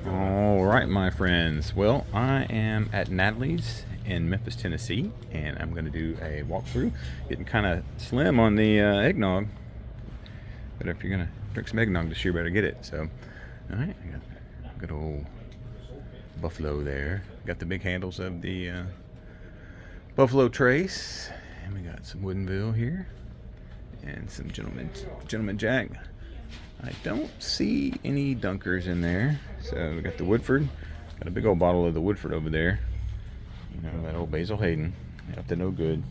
All right, my friends. Well, I am at Natalie's in Memphis, Tennessee, and I'm going to do a walkthrough. Getting kind of slim on the eggnog, but if you're going to drink some eggnog this year, better get it. So, all right, I got good old Buffalo there. Got the big handles of the Buffalo Trace, and we got some Woodenville here, and some Gentleman Jack. I don't see any dunkers in there. So we got the Woodford. Got a big old bottle of the Woodford over there. You know, that old Basil Hayden. Up to no good.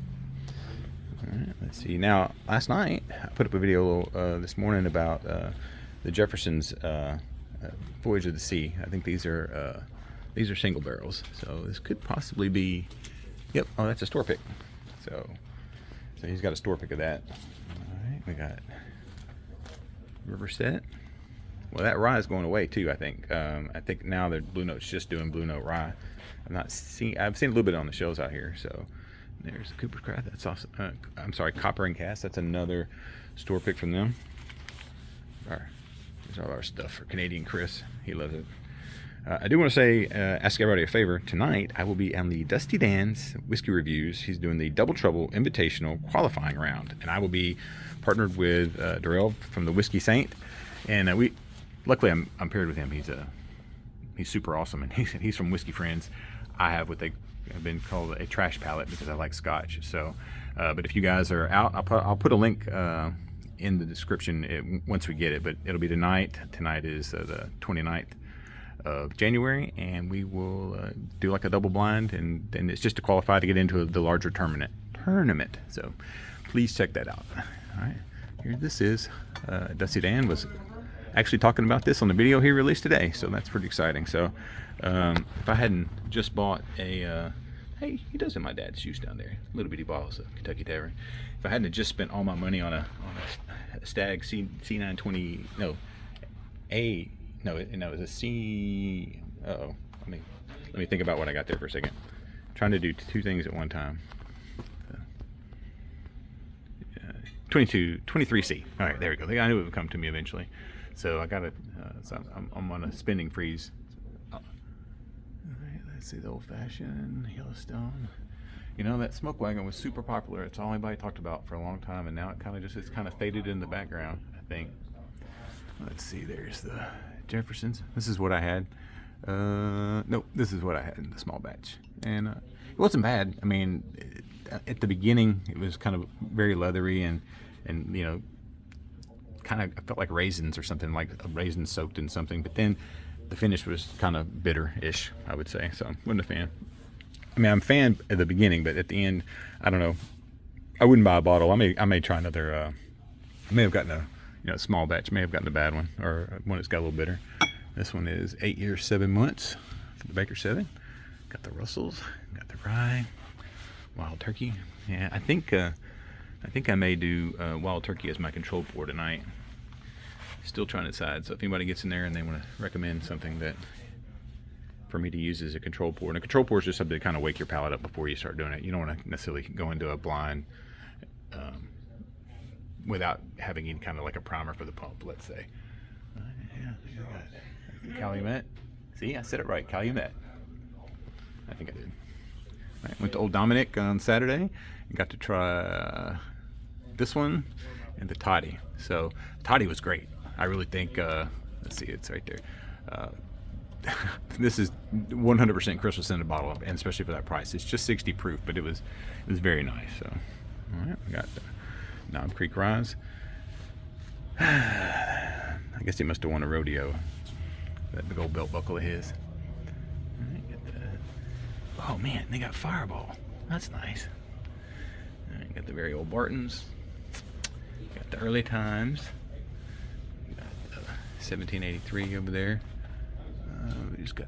Alright, let's see. Now, last night, I put up a video this morning about the Jefferson's Voyage of the Sea. I think these are single barrels. So this could possibly be, yep, oh, that's a store pick. So he's got a store pick of that. Alright, we got River Set. Well, that rye is going away too. I think now the Blue Note's just doing Blue Note rye. I've seen a little bit on the shelves out here. So there's the Cooper's Craft. That's awesome. I'm sorry, Copper and Cast. That's another store pick from them. Here's all our stuff for Canadian Chris. He loves it. I do want to say, ask everybody a favor. Tonight, I will be on the Dusty Dan's Whiskey Reviews. He's doing the Double Trouble Invitational Qualifying Round. And I will be partnered with Darrell from the Whiskey Saint. And luckily, I'm paired with him. He's super awesome. And he's from Whiskey Friends. I have what they have been called a trash palate because I like Scotch. So, but if you guys are out, I'll put a link in the description once we get it. But it'll be tonight. Tonight is the 29th. Of January, and we will do like a double blind, and it's just to qualify to get into the larger tournament. So please check that out. All right, here this is. Dusty Dan was actually talking about this on the video he released today, so that's pretty exciting. So if I hadn't just bought a hey, he does have my dad's juice down there, little bitty bottles of Kentucky Tavern. If I hadn't just spent all my money on a Stag C920, No, it was a C. Uh-oh. Let me think about what I got there for a second. I'm trying to do two things at one time. 23C. All right, there we go. I knew it would come to me eventually. So I got it. So I'm on a spending freeze. All right, let's see the old fashioned Yellowstone. You know, that smoke wagon was super popular. It's all anybody talked about for a long time, and now it's kind of faded in the background, I think. Let's see. There's the Jefferson's. This is what I had. Nope, this is what I had in the small batch, and it wasn't bad. I mean, at the beginning, it was kind of very leathery and you know, kind of I felt like raisins or something, like a raisin soaked in something. But then the finish was kind of bitter-ish, I would say. So I wasn't a fan. I mean, I'm a fan at the beginning, but at the end, I don't know. I wouldn't buy a bottle. I may try another. I may have gotten a small batch. May have gotten a bad one or one that's got a little bitter. This one is 8 years, 7 months for the Baker 7. Got the Russells, got the rye, Wild Turkey. Yeah, I think I may do Wild Turkey as my control pour tonight. Still trying to decide. So if anybody gets in there and they want to recommend something that for me to use as a control pour, and a control pour is just something to kind of wake your palate up before you start doing it. You don't want to necessarily go into a blind without having any kind of like a primer for the pump, let's say. Yeah, I got Calumet. See, I said it right, Calumet. I think I did. Right, went to Old Dominic on Saturday and got to try this one and the Toddy. So Toddy was great. I really think, let's see, it's right there. This is 100% Christmas in a bottle, and especially for that price. It's just 60 proof, but it was very nice. So, all right, we got Knob Creek Rise. I guess he must have won a rodeo. That big old belt buckle of his. All right, oh man, they got Fireball. That's nice. All right, got the very old Bartons. Got the Early Times. Got the 1783 over there. We just got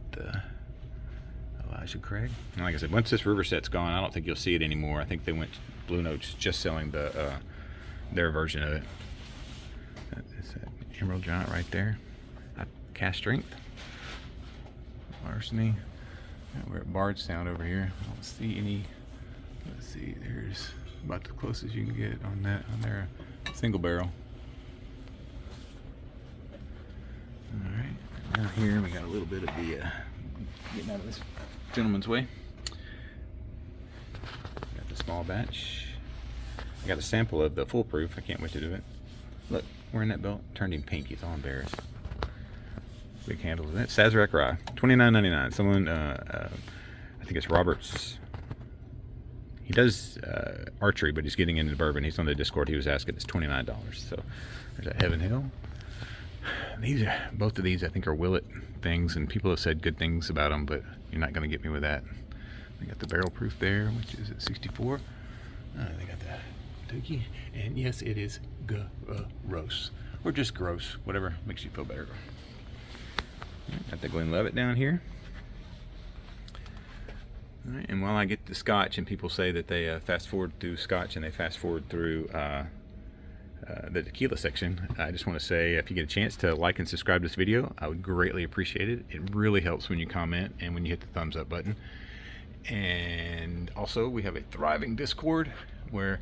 Elijah Craig. And like I said, once this River Set's gone, I don't think you'll see it anymore. I think they went Blue Note's just selling their version of it. That's that Emerald Giant right there. Cast Strength. Larceny. We're at Bardstown over here. I don't see any. Let's see. There's about the closest you can get on their single barrel. All right. here. We got a little bit of the getting out of this gentleman's way. Got the small batch. I got a sample of the foolproof. I can't wait to do it. Look, wearing that belt turned him pink. He's all embarrassed. Big handles of that. Sazerac rye, $29.99. Someone, I think it's Robert's. He does archery, but he's getting into bourbon. He's on the Discord. He was asking. It's $29. So there's that Heaven Hill. These are, both of these I think are Willet things, and people have said good things about them, but you're not going to get me with that. They got the barrel proof there, which is at 64. They got the Tookie, and yes, it is gross, or just gross, whatever makes you feel better. Got the Glenlivet down here. All right, and while I get the Scotch, and people say that they fast forward through Scotch and they fast forward through the tequila section, I just want to say, if you get a chance to like and subscribe to this video, I would greatly appreciate it. It really helps when you comment and when you hit the thumbs up button. And also, we have a thriving Discord where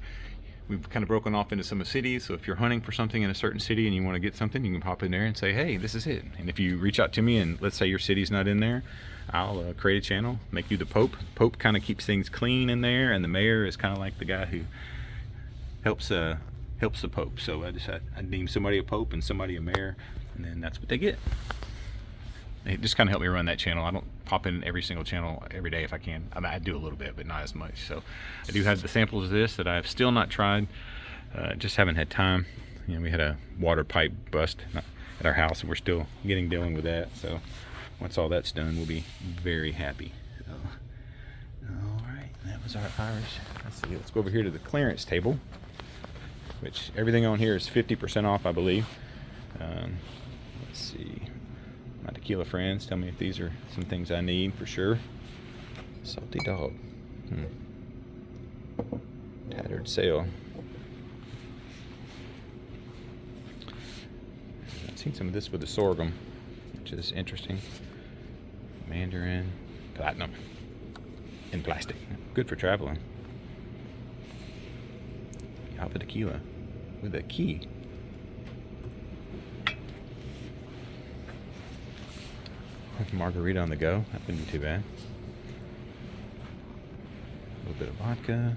we've kind of broken off into some of the cities. So if you're hunting for something in a certain city and you want to get something, you can pop in there and say, hey, this is it. And if you reach out to me and let's say your city's not in there, I'll create a channel, make you the Pope. Pope kind of keeps things clean in there, and the mayor is kind of like the guy who helps the Pope. So I deem somebody a Pope and somebody a mayor, and then that's what they get. It just kind of helped me run that channel. I don't pop in every single channel every day if I can. I mean, I do a little bit, but not as much. So I do have the samples of this that I've still not tried. Just haven't had time. You know, we had a water pipe bust at our house, and we're still dealing with that. So once all that's done, we'll be very happy. So, all right, that was our Irish. Let's see. Let's go over here to the clearance table, which everything on here is 50% off, I believe. Let's see. My tequila friends, tell me if these are some things I need for sure. Salty dog. Tattered sail. I've seen some of this with the sorghum, which is interesting. Mandarin, platinum, in plastic. Good for traveling. Java tequila with a key. Margarita on the go. That wouldn't be too bad. A little bit of vodka.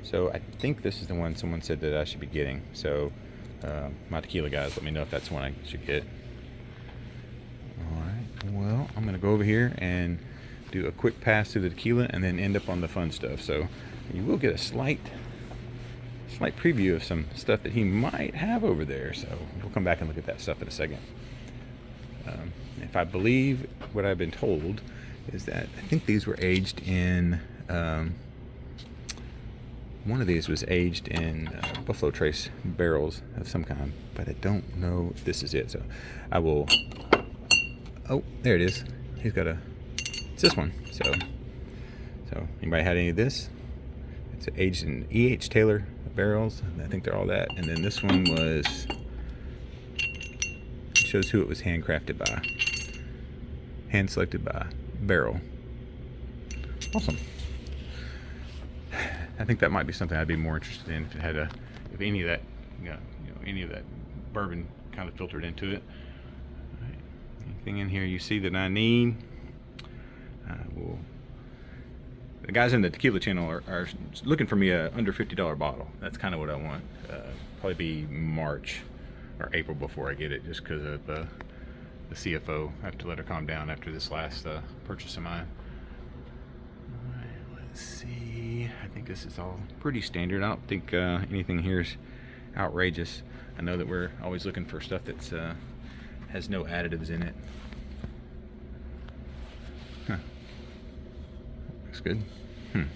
So I think this is the one someone said that I should be getting. So my tequila guys, let me know if that's the one I should get. Alright, well, I'm going to go over here and do a quick pass through the tequila and then end up on the fun stuff. So you will get a slight preview of some stuff that he might have over there. So we'll come back and look at that stuff in a second. If I believe what I've been told is that I think these were aged in one of these was aged in Buffalo Trace barrels of some kind, but I don't know if this is it. So I will. Oh, there it is. He's got it's this one. So anybody had any of this? It's aged in E.H. Taylor barrels. I think they're all that. And then this one was. Shows who it was handcrafted by, hand selected by barrel. Awesome. I think that might be something I'd be more interested in if it had if any of that, any of that bourbon kind of filtered into it. All right. Anything in here you see that I need? The guys in the tequila channel are looking for me a under $50 bottle. That's kind of what I want. Probably be March or April before I get it, just because of the CFO. I have to let her calm down after this last purchase of mine. Alright, let's see. I think this is all pretty standard. I don't think anything here is outrageous. I know that we're always looking for stuff that's has no additives in it. Huh. Looks good. Alright,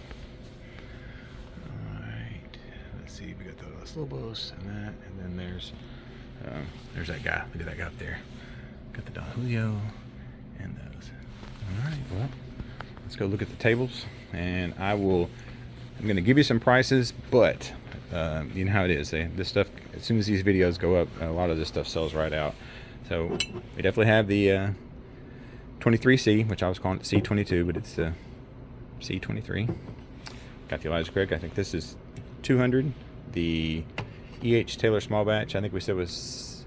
let's see. We got the Los Lobos and that, and then there's that guy. Look at that guy up there. Got the Don Julio and those. Alright, well, let's go look at the tables, and I'm going to give you some prices, but you know how it is. This stuff, as soon as these videos go up, a lot of this stuff sells right out. So we definitely have the 23C, which I was calling it C22, but it's the C23. Got the Elijah Craig. I think this is 200. The E.H. Taylor small batch, I think we said was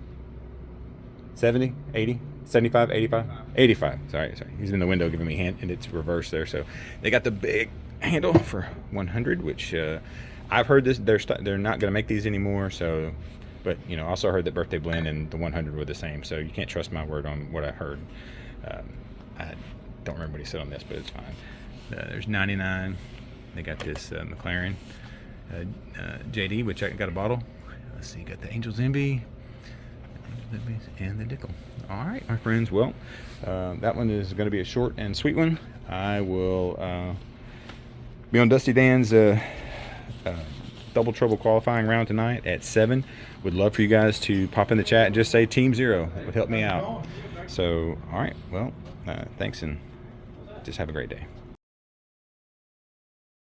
70, 80, 75, 85, 85. Sorry. He's in the window giving me a hand, and it's reversed there. So they got the big handle for 100, which I've heard this. They're not going to make these anymore. So, but you know, also heard that Birthday Blend and the 100 were the same. So you can't trust my word on what I heard. I don't remember what he said on this, but it's fine. There's 99. They got this McLaren JD, which I got a bottle. Let's see, got the Angel's Envy and the Dickel. All right, my friends. Well, that one is going to be a short and sweet one. I will be on Dusty Dan's Double Trouble qualifying round tonight at 7. Would love for you guys to pop in the chat and just say Team 0. It would help me out. So, all right. Well, thanks, and just have a great day.